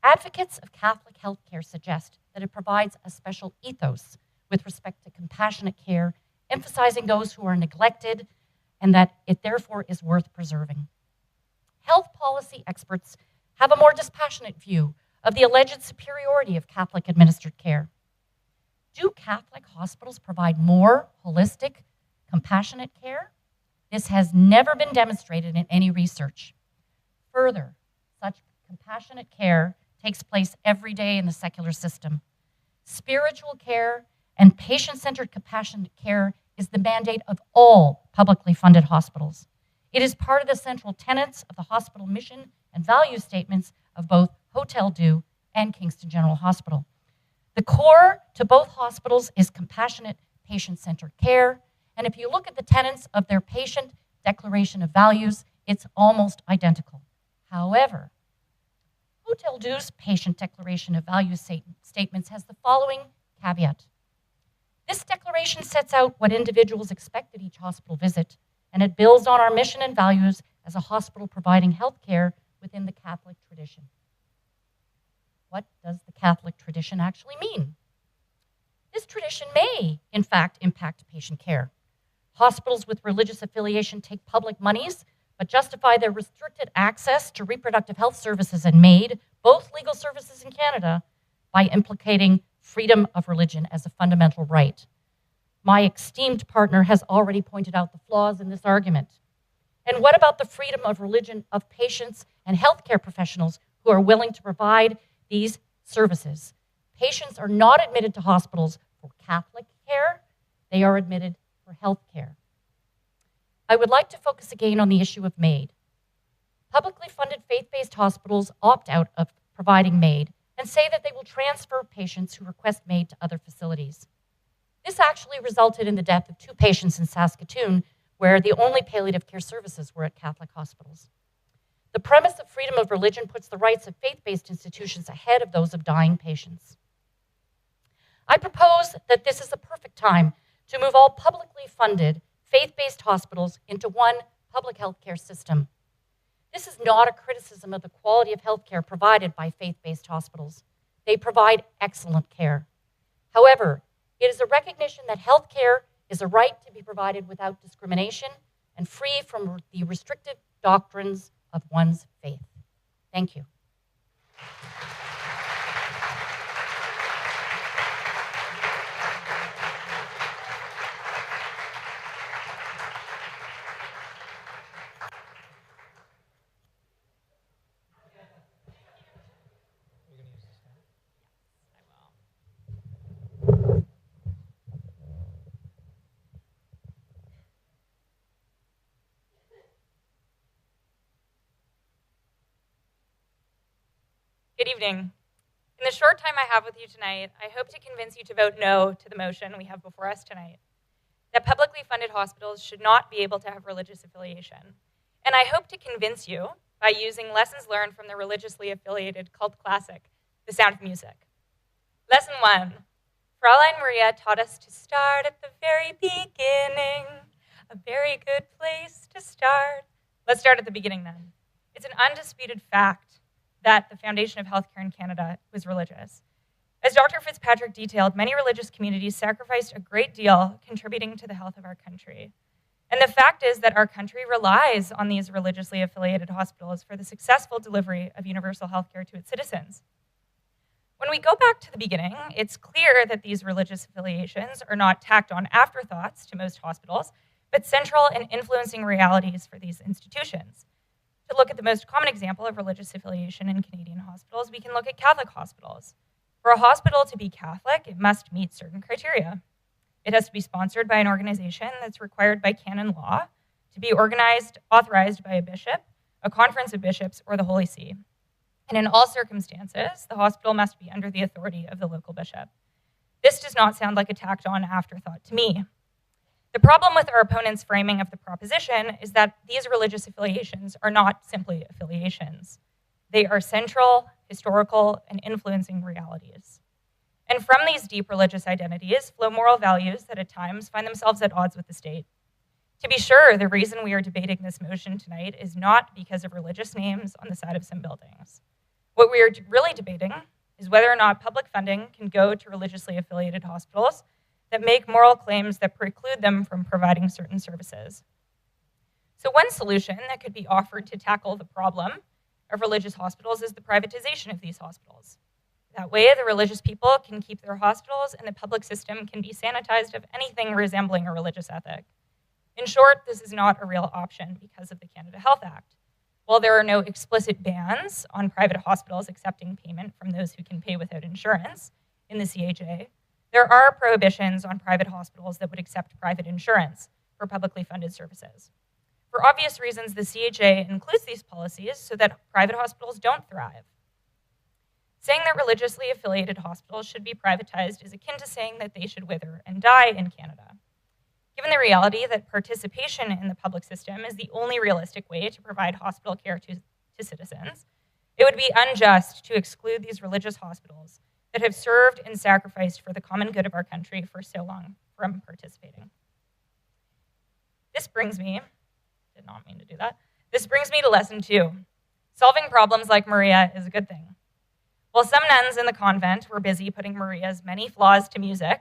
Advocates of Catholic healthcare suggest that it provides a special ethos with respect to compassionate care, emphasizing those who are neglected, and that it therefore is worth preserving. Health policy experts have a more dispassionate view of the alleged superiority of Catholic administered care. Do Catholic hospitals provide more holistic, compassionate care? This has never been demonstrated in any research. Further, such compassionate care takes place every day in the secular system. Spiritual care and patient-centered compassionate care is the mandate of all publicly funded hospitals. It is part of the central tenets of the hospital mission and value statements of both Hotel Dieu and Kingston General Hospital. The core to both hospitals is compassionate, patient-centered care, and if you look at the tenets of their patient declaration of values, it's almost identical. However, Hotel Dieu's patient declaration of values statements has the following caveat. This declaration sets out what individuals expect at each hospital visit, and it builds on our mission and values as a hospital providing health care within the Catholic tradition. What does the Catholic tradition actually mean? This tradition may, in fact, impact patient care. Hospitals with religious affiliation take public monies, but justify their restricted access to reproductive health services and MAID, both legal services in Canada, by implicating freedom of religion as a fundamental right. My esteemed partner has already pointed out the flaws in this argument. And what about the freedom of religion of patients and healthcare professionals who are willing to provide these services? Patients are not admitted to hospitals for Catholic care, they are admitted for health care. I would like to focus again on the issue of MAID. Publicly funded faith-based hospitals opt out of providing MAID and say that they will transfer patients who request MAID to other facilities. This actually resulted in the death of 2 patients in Saskatoon, where the only palliative care services were at Catholic hospitals. The premise of freedom of religion puts the rights of faith-based institutions ahead of those of dying patients. I propose that this is the perfect time to move all publicly funded faith-based hospitals into one public healthcare system. This is not a criticism of the quality of healthcare provided by faith-based hospitals. They provide excellent care. However, it is a recognition that healthcare is a right to be provided without discrimination and free from the restrictive doctrines of one's faith. Thank you. Good evening. In the short time I have with you tonight, I hope to convince you to vote no to the motion we have before us tonight, that publicly funded hospitals should not be able to have religious affiliation. And I hope to convince you by using lessons learned from the religiously affiliated cult classic, The Sound of Music. Lesson 1. Fraulein Maria taught us to start at the very beginning. A very good place to start. Let's start at the beginning then. It's an undisputed fact that the foundation of healthcare in Canada was religious. As Dr. Fitzpatrick detailed, many religious communities sacrificed a great deal contributing to the health of our country. And the fact is that our country relies on these religiously affiliated hospitals for the successful delivery of universal health care to its citizens. When we go back to the beginning, it's clear that these religious affiliations are not tacked on afterthoughts to most hospitals, but central and influencing realities for these institutions. To look at the most common example of religious affiliation in Canadian hospitals, we can look at Catholic hospitals. For a hospital to be Catholic, it must meet certain criteria. It has to be sponsored by an organization that's required by canon law, to be authorized by a bishop, a conference of bishops, or the Holy See. And in all circumstances, the hospital must be under the authority of the local bishop. This does not sound like a tacked-on afterthought to me. The problem with our opponents' framing of the proposition is that these religious affiliations are not simply affiliations. They are central, historical, and influencing realities. And from these deep religious identities flow moral values that at times find themselves at odds with the state. To be sure, the reason we are debating this motion tonight is not because of religious names on the side of some buildings. What we are really debating is whether or not public funding can go to religiously affiliated hospitals that make moral claims that preclude them from providing certain services. So one solution that could be offered to tackle the problem of religious hospitals is the privatization of these hospitals. That way, the religious people can keep their hospitals and the public system can be sanitized of anything resembling a religious ethic. In short, this is not a real option because of the Canada Health Act. While there are no explicit bans on private hospitals accepting payment from those who can pay without insurance in the CHA, there are prohibitions on private hospitals that would accept private insurance for publicly funded services. For obvious reasons, the CHA includes these policies so that private hospitals don't thrive. Saying that religiously affiliated hospitals should be privatized is akin to saying that they should wither and die in Canada. Given the reality that participation in the public system is the only realistic way to provide hospital care to citizens, it would be unjust to exclude these religious hospitals that have served and sacrificed for the common good of our country for so long from participating. This brings me to lesson 2. Solving problems like Maria is a good thing. While some nuns in the convent were busy putting Maria's many flaws to music,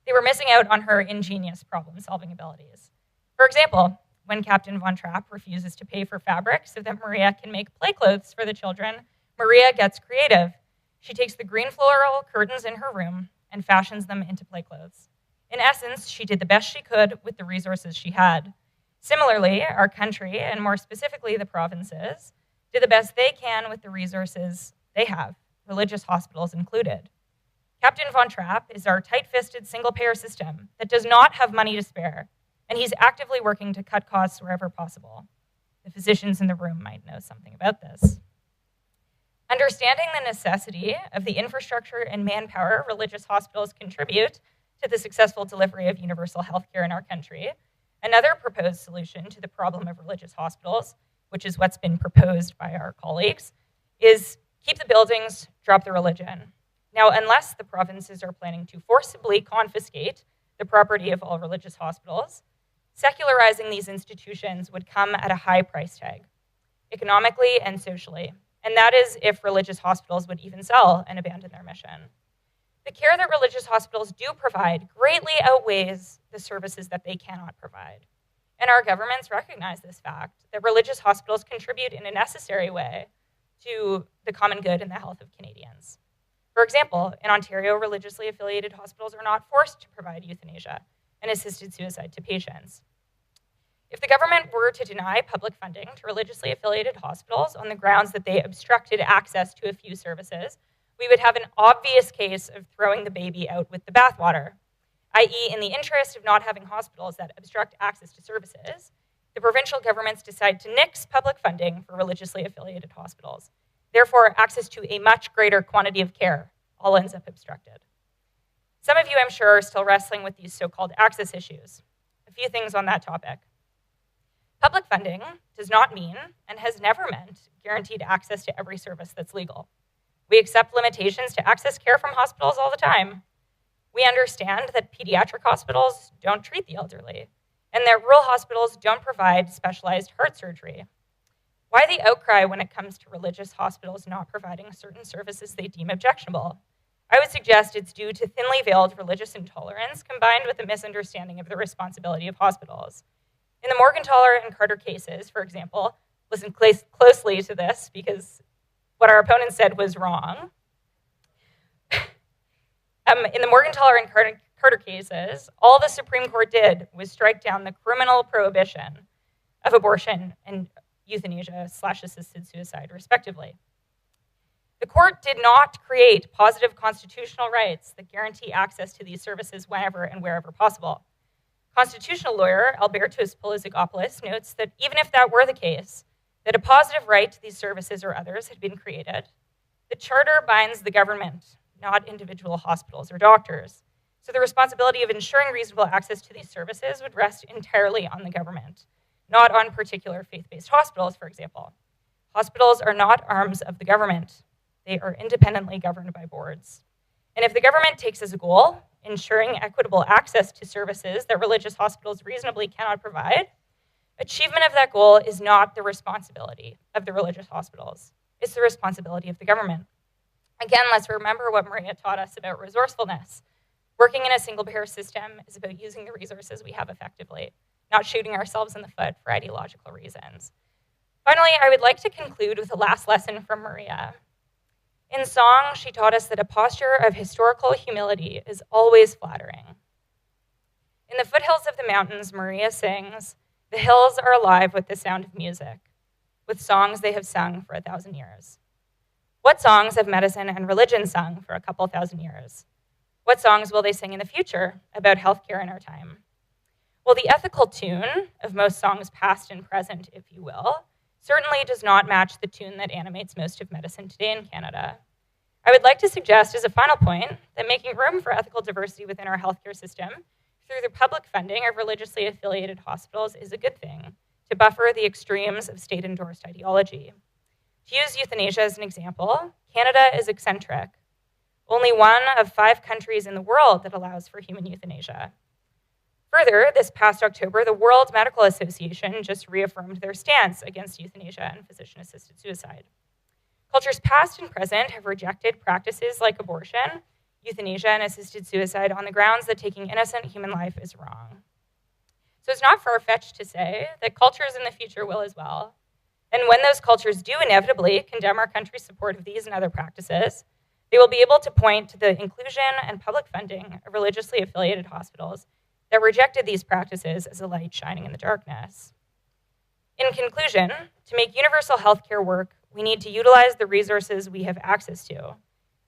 they were missing out on her ingenious problem-solving abilities. For example, when Captain Von Trapp refuses to pay for fabric so that Maria can make play clothes for the children, Maria gets creative. She takes the green floral curtains in her room and fashions them into play clothes. In essence, she did the best she could with the resources she had. Similarly, our country, and more specifically the provinces, do the best they can with the resources they have, religious hospitals included. Captain Von Trapp is our tight-fisted single-payer system that does not have money to spare, and he's actively working to cut costs wherever possible. The physicians in the room might know something about this. Understanding the necessity of the infrastructure and manpower religious hospitals contribute to the successful delivery of universal health care in our country, another proposed solution to the problem of religious hospitals, which is what's been proposed by our colleagues, is keep the buildings, drop the religion. Now, unless the provinces are planning to forcibly confiscate the property of all religious hospitals, secularizing these institutions would come at a high price tag, economically and socially, and that is if religious hospitals would even sell and abandon their mission. The care that religious hospitals do provide greatly outweighs the services that they cannot provide. And our governments recognize this fact, that religious hospitals contribute in a necessary way to the common good and the health of Canadians. For example, in Ontario, religiously affiliated hospitals are not forced to provide euthanasia and assisted suicide to patients. If the government were to deny public funding to religiously affiliated hospitals on the grounds that they obstructed access to a few services, we would have an obvious case of throwing the baby out with the bathwater, i.e., in the interest of not having hospitals that obstruct access to services, the provincial governments decide to nix public funding for religiously affiliated hospitals. Therefore, access to a much greater quantity of care all ends up obstructed. Some of you, I'm sure, are still wrestling with these so-called access issues. A few things on that topic. Public funding does not mean, and has never meant, guaranteed access to every service that's legal. We accept limitations to access care from hospitals all the time. We understand that pediatric hospitals don't treat the elderly, and that rural hospitals don't provide specialized heart surgery. Why the outcry when it comes to religious hospitals not providing certain services they deem objectionable? I would suggest it's due to thinly veiled religious intolerance combined with a misunderstanding of the responsibility of hospitals. In the Morgenthaler and Carter cases, for example, listen closely to this because what our opponents said was wrong. In the Morgenthaler and Carter cases, all the Supreme Court did was strike down the criminal prohibition of abortion and euthanasia/assisted suicide, respectively. The court did not create positive constitutional rights that guarantee access to these services whenever and wherever possible. Constitutional lawyer Albertos Polizigopoulos notes that even if that were the case, that a positive right to these services or others had been created, the charter binds the government, not individual hospitals or doctors. So the responsibility of ensuring reasonable access to these services would rest entirely on the government, not on particular faith-based hospitals, for example. Hospitals are not arms of the government. They are independently governed by boards. And if the government takes as a goal ensuring equitable access to services that religious hospitals reasonably cannot provide, achievement of that goal is not the responsibility of the religious hospitals. It's the responsibility of the government. Again, let's remember what Maria taught us about resourcefulness. Working in a single-payer system is about using the resources we have effectively, not shooting ourselves in the foot for ideological reasons. Finally, I would like to conclude with a last lesson from Maria. In song, she taught us that a posture of historical humility is always flattering. In the foothills of the mountains, Maria sings, "The hills are alive with the sound of music, with songs they have sung for 1,000 years." What songs have medicine and religion sung for a couple thousand years? What songs will they sing in the future about healthcare in our time? Well, the ethical tune of most songs past and present, if you will, certainly does not match the tune that animates most of medicine today in Canada. I would like to suggest as a final point that making room for ethical diversity within our healthcare system through the public funding of religiously affiliated hospitals is a good thing to buffer the extremes of state-endorsed ideology. To use euthanasia as an example, Canada is eccentric. Only one of 5 countries in the world that allows for human euthanasia. Further, this past October, the World Medical Association just reaffirmed their stance against euthanasia and physician-assisted suicide. Cultures past and present have rejected practices like abortion, euthanasia, and assisted suicide on the grounds that taking innocent human life is wrong. So it's not far-fetched to say that cultures in the future will as well. And when those cultures do inevitably condemn our country's support of these and other practices, they will be able to point to the inclusion and public funding of religiously affiliated hospitals that rejected these practices as a light shining in the darkness. In conclusion, to make universal healthcare work, we need to utilize the resources we have access to.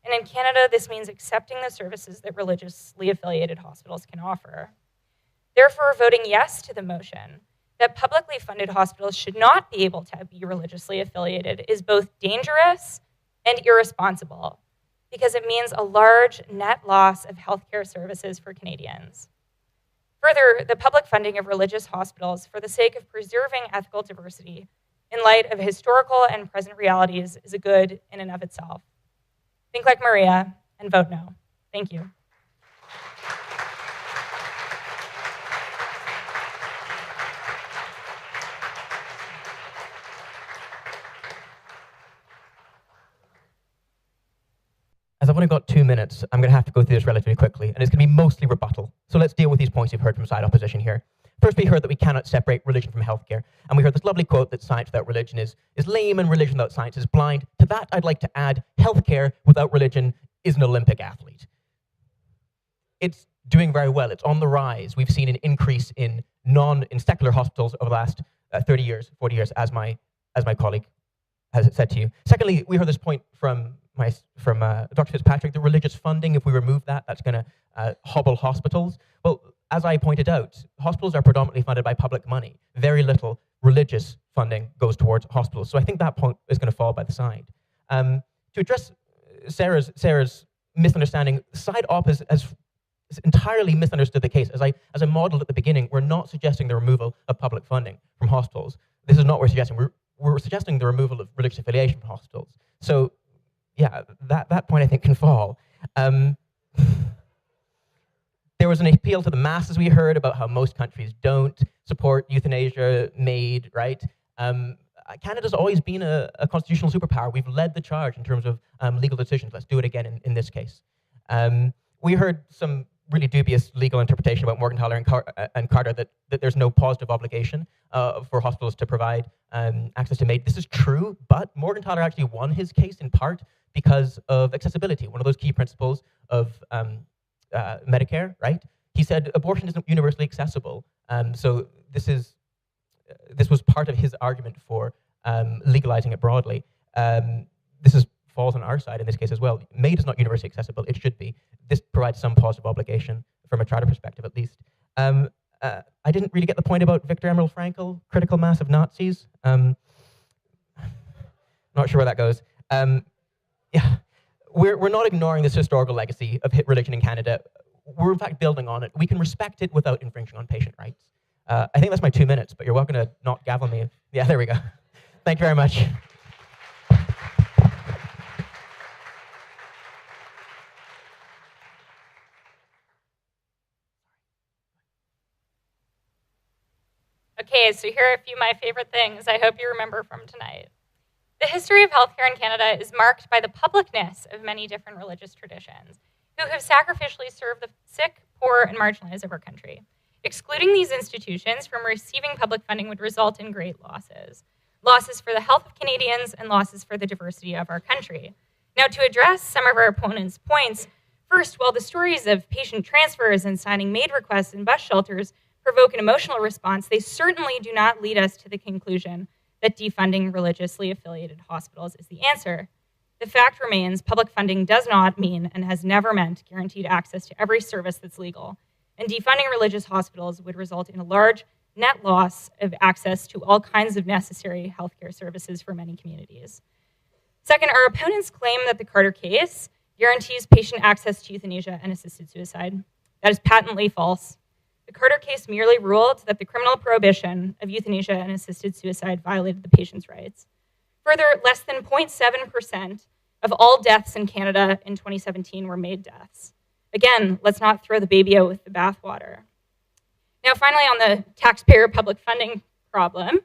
And in Canada, this means accepting the services that religiously affiliated hospitals can offer. Therefore, voting yes to the motion that publicly funded hospitals should not be able to be religiously affiliated is both dangerous and irresponsible, because it means a large net loss of healthcare services for Canadians. Further, the public funding of religious hospitals for the sake of preserving ethical diversity in light of historical and present realities is a good in and of itself. Think like Maria and vote no. Thank you. As I've only got 2 minutes, I'm going to have to go through this relatively quickly, and it's going to be mostly rebuttal. So let's deal with these points you've heard from side opposition here. First, we heard that we cannot separate religion from healthcare, and we heard this lovely quote that science without religion is lame and religion without science is blind. To that, I'd like to add, healthcare without religion is an Olympic athlete. It's doing very well. It's on the rise. We've seen an increase in secular hospitals over the last 30 years, 40 years, as my colleague has said to you. Secondly, we heard this point from Dr. Fitzpatrick, the religious funding, if we remove that, that's going to hobble hospitals. Well, as I pointed out, hospitals are predominantly funded by public money. Very little religious funding goes towards hospitals. So I think that point is going to fall by the side. To address Sarah's misunderstanding, side op has entirely misunderstood the case. As I modeled at the beginning, we're not suggesting the removal of public funding from hospitals. This is not what we're suggesting. We're suggesting the removal of religious affiliation from hospitals. So yeah, that point I think can fall. There was an appeal to the masses we heard about how most countries don't support euthanasia made, right? Canada's always been a constitutional superpower. We've led the charge in terms of legal decisions. Let's do it again in this case. We heard some really dubious legal interpretation about Morgenthaler and Carter that there's no positive obligation for hospitals to provide access to MAID. This is true, but Morgenthaler actually won his case in part because of accessibility, one of those key principles of Medicare, right? He said abortion isn't universally accessible. So this was part of his argument for legalizing it broadly. This falls on our side in this case as well. MAID is not universally accessible. It should be. This provides some positive obligation from a charter perspective, at least. I didn't really get the point about Viktor Emil Frankl, critical mass of Nazis. Not sure where that goes. Yeah, we're not ignoring this historical legacy of religion in Canada. We're in fact building on it. We can respect it without infringing on patient rights. I think that's my 2 minutes, but you're welcome to not gavel me. Yeah, there we go. Thank you very much. Okay, so here are a few of my favorite things I hope you remember from tonight. The history of healthcare in Canada is marked by the publicness of many different religious traditions who have sacrificially served the sick, poor, and marginalized of our country. Excluding these institutions from receiving public funding would result in great losses. Losses for the health of Canadians and losses for the diversity of our country. Now, to address some of our opponents' points, first, while the stories of patient transfers and signing MAID requests in bus shelters provoke an emotional response, they certainly do not lead us to the conclusion that defunding religiously affiliated hospitals is the answer. The fact remains, public funding does not mean and has never meant guaranteed access to every service that's legal, and defunding religious hospitals would result in a large net loss of access to all kinds of necessary healthcare services for many communities. Second, our opponents claim that the Carter case guarantees patient access to euthanasia and assisted suicide. That is patently false. The Carter case merely ruled that the criminal prohibition of euthanasia and assisted suicide violated the patient's rights. Further, less than 0.7% of all deaths in Canada in 2017 were MAID deaths. Again, let's not throw the baby out with the bathwater. Now, finally, on the taxpayer public funding problem,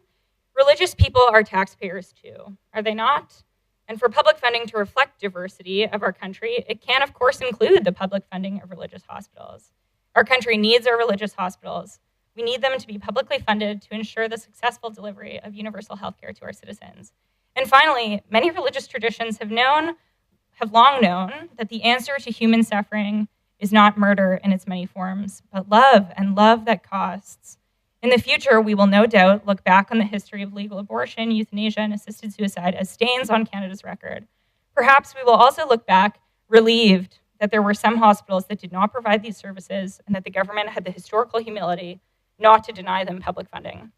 religious people are taxpayers too, are they not? And for public funding to reflect diversity of our country, it can, of course, include the public funding of religious hospitals. Our country needs our religious hospitals. We need them to be publicly funded to ensure the successful delivery of universal health care to our citizens. And finally, many religious traditions have long known that the answer to human suffering is not murder in its many forms, but love, and love that costs. In the future, we will no doubt look back on the history of legal abortion, euthanasia, and assisted suicide as stains on Canada's record. Perhaps we will also look back relieved that there were some hospitals that did not provide these services and that the government had the historical humility not to deny them public funding.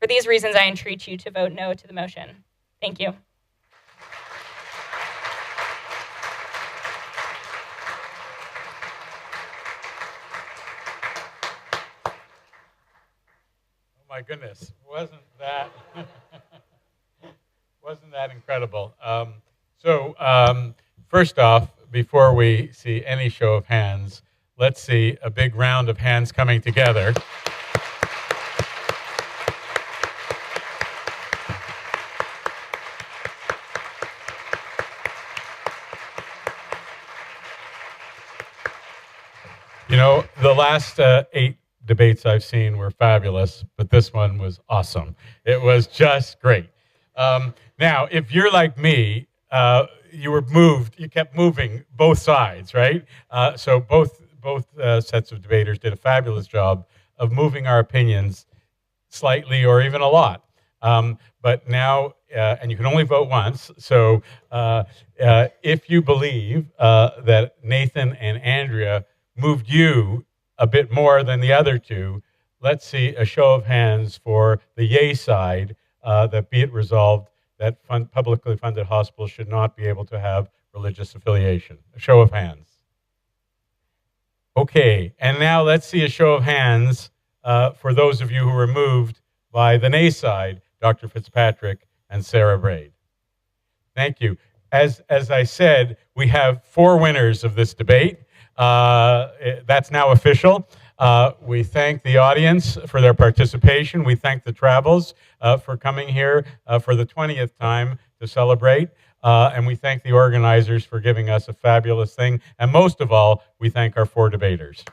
For these reasons, I entreat you to vote no to the motion. Thank you. Oh my goodness, wasn't that incredible? First off, before we see any show of hands, let's see a big round of hands coming together. You know, the last 8 debates I've seen were fabulous, but this one was awesome. It was just great. Now, if you're like me, you were moved, you kept moving both sides, right? So both sets of debaters did a fabulous job of moving our opinions slightly or even a lot. But now, and you can only vote once, so if you believe that Nathan and Andrea moved you a bit more than the other two, let's see a show of hands for the yay side, that be it resolved that publicly funded hospitals should not be able to have religious affiliation. A show of hands. Okay, and now let's see a show of hands for those of you who were moved by the nay side, Dr. Fitzpatrick and Sarah Braid. Thank you. As I said, we have 4 winners of this debate. That's now official. We thank the audience for their participation. We thank the Travills for coming here for the 20th time to celebrate. And we thank the organizers for giving us a fabulous thing. And most of all, we thank our 4 debaters.